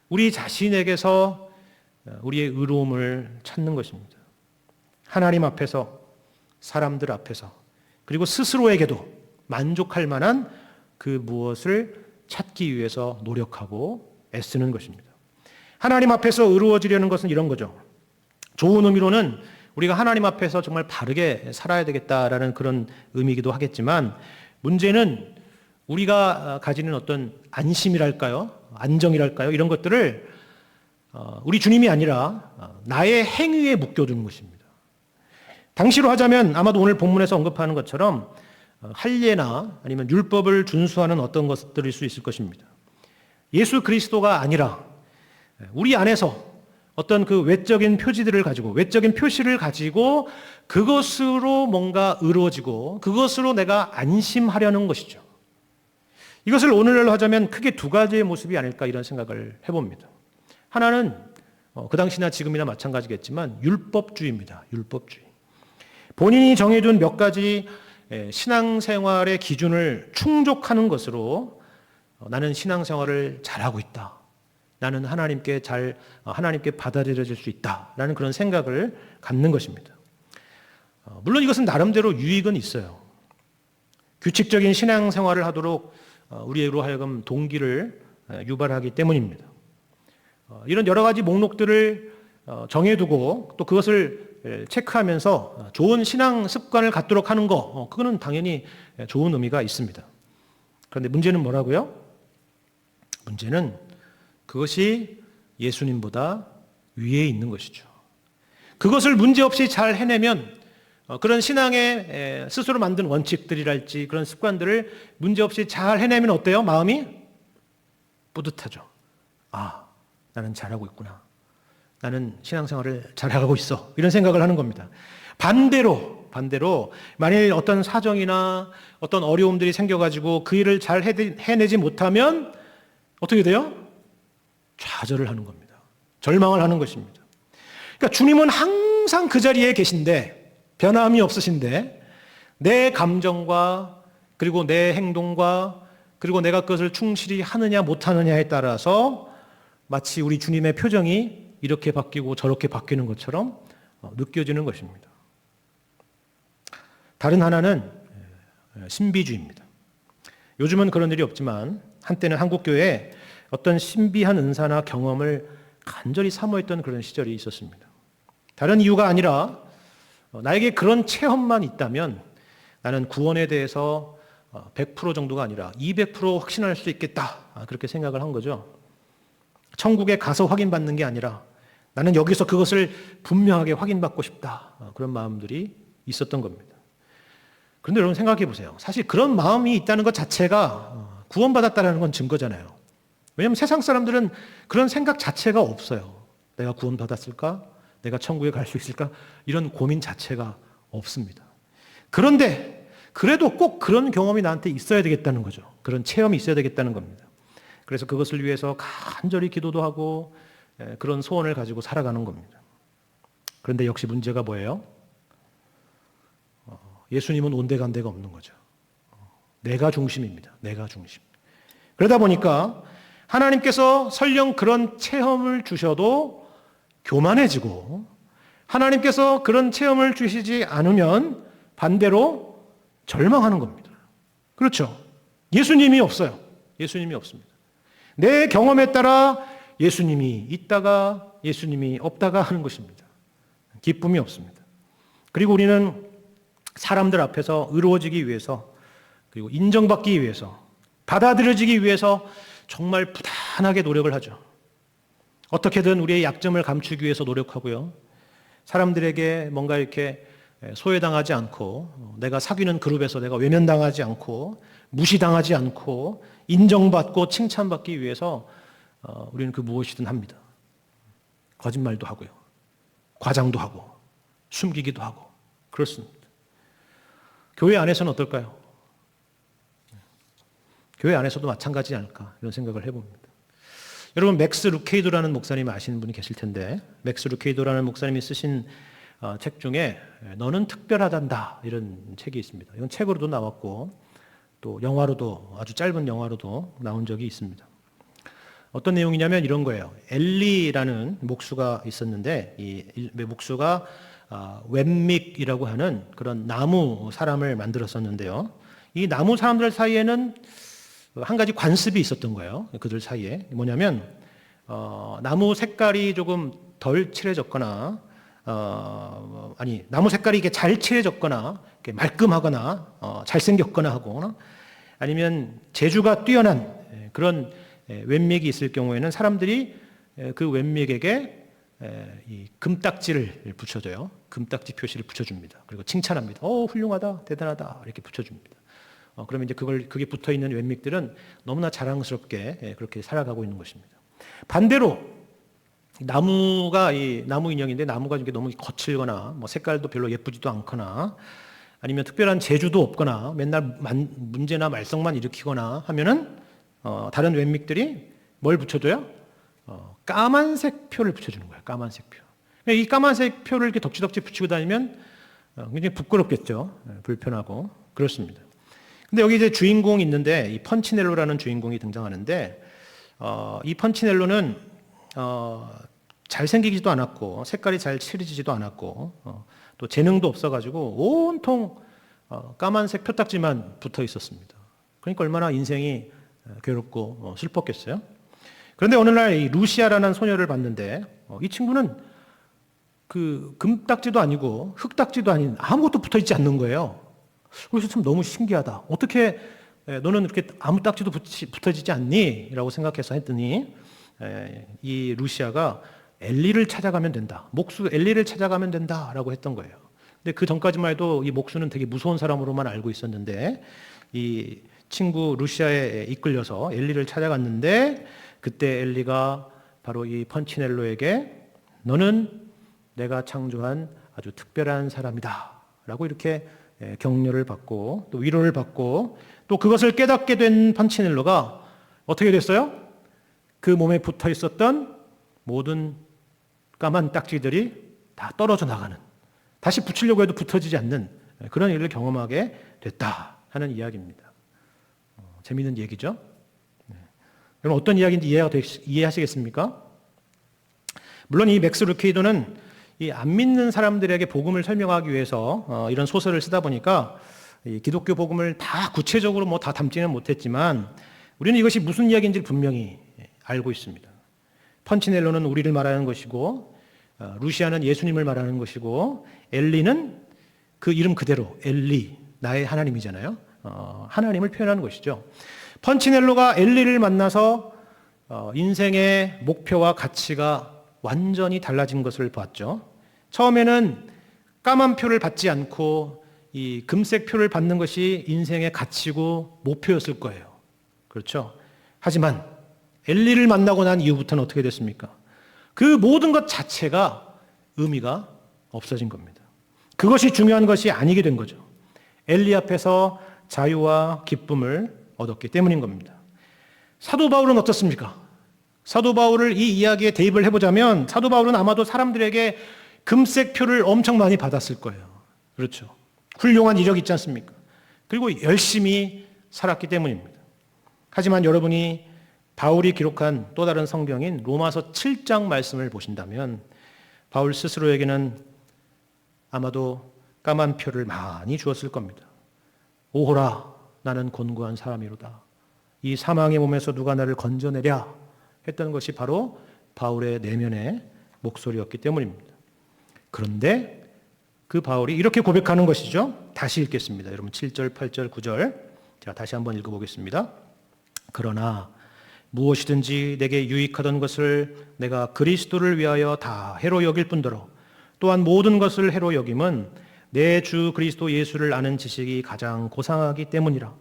[SPEAKER 1] 우리 자신에게서 우리의 의로움을 찾는 것입니다. 하나님 앞에서, 사람들 앞에서, 그리고 스스로에게도 만족할 만한 그 무엇을 찾기 위해서 노력하고 애쓰는 것입니다. 하나님 앞에서 의로워지려는 것은 이런 거죠. 좋은 의미로는 우리가 하나님 앞에서 정말 바르게 살아야 되겠다라는 그런 의미이기도 하겠지만, 문제는 우리가 가지는 어떤 안심이랄까요? 안정이랄까요? 이런 것들을 우리 주님이 아니라 나의 행위에 묶여두는 것입니다. 당시로 하자면 아마도 오늘 본문에서 언급하는 것처럼 할례나 아니면 율법을 준수하는 어떤 것들일 수 있을 것입니다. 예수 그리스도가 아니라 우리 안에서 어떤 그 외적인 표지들을 가지고, 외적인 표시를 가지고 그것으로 뭔가 의로워지고 그것으로 내가 안심하려는 것이죠. 이것을 오늘날로 하자면 크게 두 가지의 모습이 아닐까 이런 생각을 해봅니다. 하나는 그 당시나 지금이나 마찬가지겠지만 율법주의입니다. 율법주의. 본인이 정해둔 몇 가지 신앙생활의 기준을 충족하는 것으로 나는 신앙생활을 잘하고 있다. 나는 하나님께 받아들여질 수 있다라는 그런 생각을 갖는 것입니다. 물론 이것은 나름대로 유익은 있어요. 규칙적인 신앙생활을 하도록 우리로 하여금 동기를 유발하기 때문입니다. 이런 여러 가지 목록들을 정해두고 또 그것을 체크하면서 좋은 신앙 습관을 갖도록 하는 거, 그거는 당연히 좋은 의미가 있습니다. 그런데 문제는 뭐라고요? 문제는 그것이 예수님보다 위에 있는 것이죠. 그것을 문제없이 잘 해내면 그런 신앙의 스스로 만든 원칙들이랄지 그런 습관들을 문제없이 잘 해내면 어때요? 마음이 뿌듯하죠. 아, 나는 잘하고 있구나. 나는 신앙생활을 잘하고 있어. 이런 생각을 하는 겁니다. 반대로 만일 어떤 사정이나 어떤 어려움들이 생겨가지고 그 일을 잘 해내지 못하면 어떻게 돼요? 좌절을 하는 겁니다. 절망을 하는 것입니다. 그러니까 주님은 항상 그 자리에 계신데, 변함이 없으신데, 내 감정과 그리고 내 행동과 그리고 내가 그것을 충실히 하느냐 못하느냐에 따라서 마치 우리 주님의 표정이 이렇게 바뀌고 저렇게 바뀌는 것처럼 느껴지는 것입니다. 다른 하나는 신비주의입니다. 요즘은 그런 일이 없지만 한때는 한국교회에 어떤 신비한 은사나 경험을 간절히 사모했던 그런 시절이 있었습니다. 다른 이유가 아니라 나에게 그런 체험만 있다면 나는 구원에 대해서 100% 정도가 아니라 200% 확신할 수 있겠다. 그렇게 생각을 한 거죠. 천국에 가서 확인받는 게 아니라 나는 여기서 그것을 분명하게 확인받고 싶다. 그런 마음들이 있었던 겁니다. 그런데 여러분 생각해 보세요. 사실 그런 마음이 있다는 것 자체가 구원받았다는 건 증거잖아요. 왜냐하면 세상 사람들은 그런 생각 자체가 없어요. 내가 구원받았을까? 내가 천국에 갈 수 있을까? 이런 고민 자체가 없습니다. 그런데 그래도 꼭 그런 경험이 나한테 있어야 되겠다는 거죠. 그런 체험이 있어야 되겠다는 겁니다. 그래서 그것을 위해서 간절히 기도도 하고 그런 소원을 가지고 살아가는 겁니다. 그런데 역시 문제가 뭐예요? 예수님은 온데간데가 없는 거죠. 내가 중심입니다. 내가 중심. 그러다 보니까 하나님께서 설령 그런 체험을 주셔도 교만해지고, 하나님께서 그런 체험을 주시지 않으면 반대로 절망하는 겁니다. 그렇죠? 예수님이 없어요. 예수님이 없습니다. 내 경험에 따라 예수님이 있다가 예수님이 없다가 하는 것입니다. 기쁨이 없습니다. 그리고 우리는 사람들 앞에서 의로워지기 위해서, 그리고 인정받기 위해서, 받아들여지기 위해서 정말 부단하게 노력을 하죠. 어떻게든 우리의 약점을 감추기 위해서 노력하고요. 사람들에게 뭔가 이렇게 소외당하지 않고, 내가 사귀는 그룹에서 내가 외면당하지 않고, 무시당하지 않고, 인정받고 칭찬받기 위해서 우리는 그 무엇이든 합니다. 거짓말도 하고요. 과장도 하고 숨기기도 하고 그렇습니다. 교회 안에서는 어떨까요? 교회 안에서도 마찬가지지 않을까 이런 생각을 해봅니다. 여러분 맥스 루케이도라는 목사님 아시는 분이 계실 텐데 맥스 루케이도라는 목사님이 쓰신 책 중에 너는 특별하단다 이런 책이 있습니다. 이건 책으로도 나왔고 또 영화로도 아주 짧은 영화로도 나온 적이 있습니다. 어떤 내용이냐면 이런 거예요. 엘리라는 목수가 있었는데 이 목수가 웸믹이라고 하는 그런 나무 사람을 만들었었는데요. 이 나무 사람들 사이에는 한 가지 관습이 있었던 거예요. 그들 사이에 뭐냐면 나무 색깔이 조금 덜 칠해졌거나 나무 색깔이 이게 잘 칠해졌거나 이렇게 말끔하거나 잘생겼거나 하거나 아니면 재주가 뛰어난 그런 웸믹이 있을 경우에는 사람들이 그 웸믹에게 이 금딱지를 붙여줘요. 금딱지 표시를 붙여줍니다. 그리고 칭찬합니다. 훌륭하다, 대단하다 이렇게 붙여줍니다. 그러면 이제 그게 붙어 있는 웸믹들은 너무나 자랑스럽게 그렇게 살아가고 있는 것입니다. 반대로 이 나무 인형인데 나무가 이게 너무 거칠거나 뭐 색깔도 별로 예쁘지도 않거나 아니면 특별한 재주도 없거나 맨날 문제나 말썽만 일으키거나 하면은 다른 웸믹들이 뭘 붙여줘요? 까만색 표를 붙여주는 거예요. 까만색 표. 이 까만색 표를 이렇게 덕지덕지 붙이고 다니면 굉장히 부끄럽겠죠. 불편하고 그렇습니다. 근데 여기 이제 주인공이 있는데 이 펀치넬로라는 주인공이 등장하는데 이 펀치넬로는 잘생기지도 않았고 색깔이 잘 칠해지지도 않았고 또 재능도 없어가지고 온통 까만색 표딱지만 붙어 있었습니다. 그러니까 얼마나 인생이 괴롭고 슬펐겠어요. 그런데 어느 날 이 루시아라는 소녀를 봤는데 이 친구는 그 금딱지도 아니고 흙딱지도 아닌 아무것도 붙어 있지 않는 거예요. 그래서 참 너무 신기하다. 어떻게 너는 그렇게 아무 딱지도 붙어지지 않니? 라고 생각해서 했더니 이 루시아가 엘리를 찾아가면 된다. 목수 엘리를 찾아가면 된다라고 했던 거예요. 근데 그 전까지만 해도 이 목수는 되게 무서운 사람으로만 알고 있었는데 이 친구 루시아에 이끌려서 엘리를 찾아갔는데 그때 엘리가 바로 이 펀치넬로에게 너는 내가 창조한 아주 특별한 사람이다 라고 이렇게 격려를 받고 또 위로를 받고 또 그것을 깨닫게 된 펀치넬로가 어떻게 됐어요? 그 몸에 붙어 있었던 모든 까만 딱지들이 다 떨어져 나가는, 다시 붙이려고 해도 붙어지지 않는 그런 일을 경험하게 됐다 하는 이야기입니다. 재미있는 얘기죠? 그럼 어떤 이야기인지 이해하시겠습니까? 물론 이 맥스 루케이도는 이 안 믿는 사람들에게 복음을 설명하기 위해서 이런 소설을 쓰다 보니까 이 기독교 복음을 다 구체적으로 뭐 다 담지는 못했지만 우리는 이것이 무슨 이야기인지 분명히 알고 있습니다. 펀치넬로는 우리를 말하는 것이고 루시아는 예수님을 말하는 것이고 엘리는 그 이름 그대로 엘리, 나의 하나님이잖아요. 하나님을 표현하는 것이죠. 펀치넬로가 엘리를 만나서 인생의 목표와 가치가 완전히 달라진 것을 봤죠. 처음에는 까만 표를 받지 않고 이 금색 표를 받는 것이 인생의 가치고 목표였을 거예요. 그렇죠? 하지만 엘리를 만나고 난 이후부터는 어떻게 됐습니까? 그 모든 것 자체가 의미가 없어진 겁니다. 그것이 중요한 것이 아니게 된 거죠. 엘리 앞에서 자유와 기쁨을 얻었기 때문인 겁니다. 사도 바울은 어떻습니까? 사도 바울을 이 이야기에 대입을 해보자면 사도 바울은 아마도 사람들에게 금색 표를 엄청 많이 받았을 거예요. 그렇죠. 훌륭한 이력이 있지 않습니까? 그리고 열심히 살았기 때문입니다. 하지만 여러분이 바울이 기록한 또 다른 성경인 로마서 7장 말씀을 보신다면 바울 스스로에게는 아마도 까만 표를 많이 주었을 겁니다. 오호라 나는 곤고한 사람이로다. 이 사망의 몸에서 누가 나를 건져내랴 했던 것이 바로 바울의 내면의 목소리였기 때문입니다. 그런데 그 바울이 이렇게 고백하는 것이죠. 다시 읽겠습니다. 여러분 7절, 8절, 9절 제가 다시 한번 읽어보겠습니다. 그러나 무엇이든지 내게 유익하던 것을 내가 그리스도를 위하여 다 해로 여길 뿐더러 또한 모든 것을 해로 여김은 내 주 그리스도 예수를 아는 지식이 가장 고상하기 때문이라.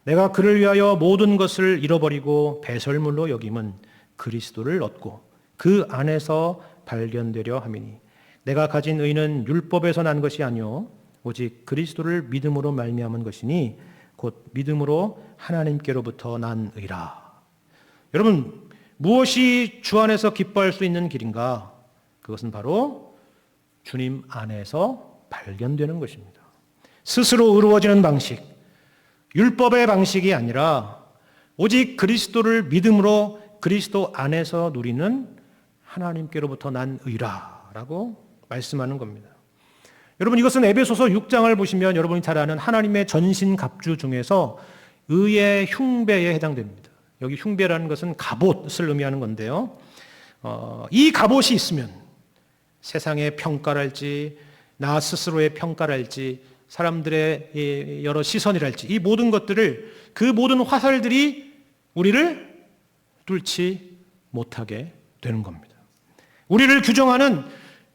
[SPEAKER 1] 내가 그를 위하여 모든 것을 잃어버리고 배설물로 여김은 그리스도를 얻고 그 안에서 발견되려 함이니 내가 가진 의는 율법에서 난 것이 아니요 오직 그리스도를 믿음으로 말미암은 것이니 곧 믿음으로 하나님께로부터 난 의라. 여러분, 무엇이 주 안에서 기뻐할 수 있는 길인가? 그것은 바로 주님 안에서 발견되는 것입니다. 스스로 의로워지는 방식, 율법의 방식이 아니라 오직 그리스도를 믿음으로 그리스도 안에서 누리는 하나님께로부터 난 의라라고 말씀하는 겁니다. 여러분, 이것은 에베소서 6장을 보시면 여러분이 잘 아는 하나님의 전신갑주 중에서 의의 흉배에 해당됩니다. 여기 흉배라는 것은 갑옷을 의미하는 건데요. 이 갑옷이 있으면 세상의 평가랄지 나 스스로의 평가랄지 사람들의 여러 시선이랄지 이 모든 것들을 그 모든 화살들이 우리를 뚫지 못하게 되는 겁니다. 우리를 규정하는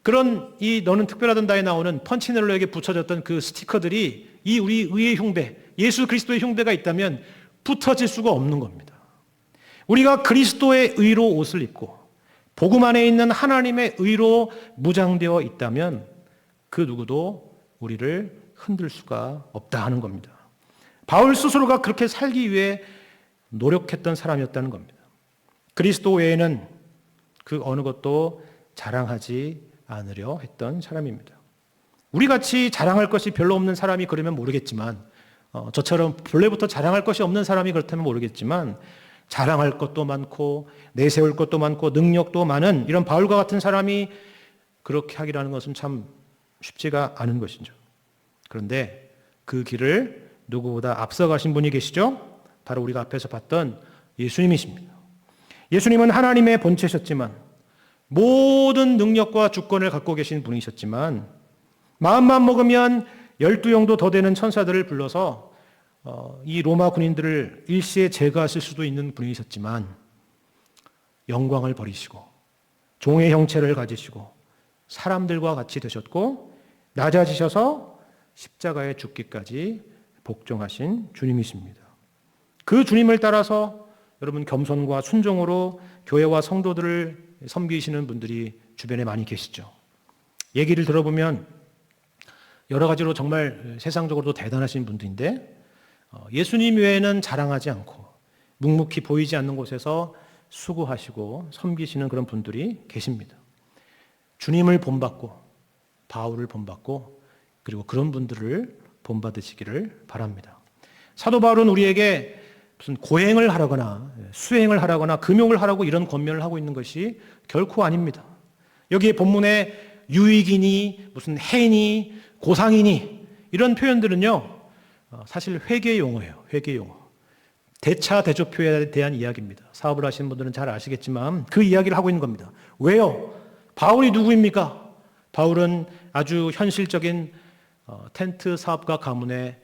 [SPEAKER 1] 그런 이 너는 특별하단다에 나오는 펀치넬로에게 붙여졌던 그 스티커들이 이 우리 의의 흉배, 예수 그리스도의 흉배가 있다면 붙어질 수가 없는 겁니다. 우리가 그리스도의 의로 옷을 입고 복음 안에 있는 하나님의 의로 무장되어 있다면 그 누구도 우리를 흔들 수가 없다 하는 겁니다. 바울 스스로가 그렇게 살기 위해 노력했던 사람이었다는 겁니다. 그리스도 외에는 그 어느 것도 자랑하지 않으려 했던 사람입니다. 우리같이 자랑할 것이 별로 없는 사람이 그러면 모르겠지만 저처럼 본래부터 자랑할 것이 없는 사람이 그렇다면 모르겠지만 자랑할 것도 많고 내세울 것도 많고 능력도 많은 이런 바울과 같은 사람이 그렇게 하기라는 것은 참 쉽지가 않은 것이죠. 그런데 그 길을 누구보다 앞서가신 분이 계시죠? 바로 우리가 앞에서 봤던 예수님이십니다. 예수님은 하나님의 본체셨지만 모든 능력과 주권을 갖고 계신 분이셨지만 마음만 먹으면 12영도 더 되는 천사들을 불러서 이 로마 군인들을 일시에 제거하실 수도 있는 분이셨지만 영광을 버리시고 종의 형체를 가지시고 사람들과 같이 되셨고 낮아지셔서 십자가에 죽기까지 복종하신 주님이십니다. 그 주님을 따라서 여러분 겸손과 순종으로 교회와 성도들을 섬기시는 분들이 주변에 많이 계시죠. 얘기를 들어보면 여러 가지로 정말 세상적으로도 대단하신 분들인데 예수님 외에는 자랑하지 않고 묵묵히 보이지 않는 곳에서 수고하시고 섬기시는 그런 분들이 계십니다. 주님을 본받고 바울을 본받고 그리고 그런 분들을 본받으시기를 바랍니다. 사도 바울은 우리에게 무슨 고행을 하라거나 수행을 하라거나 금욕을 하라고 이런 권면을 하고 있는 것이 결코 아닙니다. 여기에 본문에 유익이니 무슨 해니 고상이니 이런 표현들은요 사실 회계 용어예요. 회계 용어. 대차 대조표에 대한 이야기입니다. 사업을 하시는 분들은 잘 아시겠지만 그 이야기를 하고 있는 겁니다. 왜요? 바울이 누구입니까? 바울은 아주 현실적인 텐트 사업가 가문의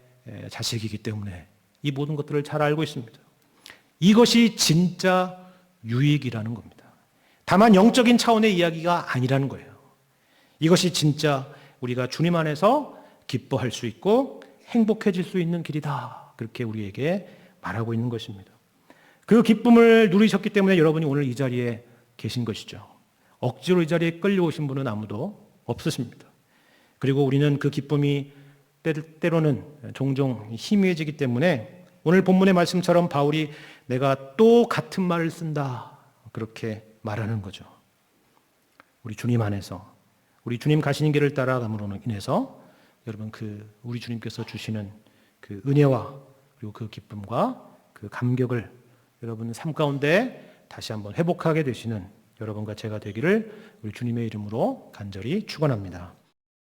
[SPEAKER 1] 자식이기 때문에 이 모든 것들을 잘 알고 있습니다. 이것이 진짜 유익이라는 겁니다. 다만 영적인 차원의 이야기가 아니라는 거예요. 이것이 진짜 우리가 주님 안에서 기뻐할 수 있고 행복해질 수 있는 길이다. 그렇게 우리에게 말하고 있는 것입니다. 그 기쁨을 누리셨기 때문에 여러분이 오늘 이 자리에 계신 것이죠. 억지로 이 자리에 끌려오신 분은 아무도 없으십니다. 그리고 우리는 그 기쁨이 때로는 종종 희미해지기 때문에 오늘 본문의 말씀처럼 바울이 내가 또 같은 말을 쓴다 그렇게 말하는 거죠. 우리 주님 안에서 우리 주님 가시는 길을 따라감으로 인해서 여러분 우리 주님께서 주시는 그 은혜와 그리고 그 기쁨과 그 감격을 여러분 삶 가운데 다시 한번 회복하게 되시는 여러분과 제가 되기를 우리 주님의 이름으로 간절히 축원합니다.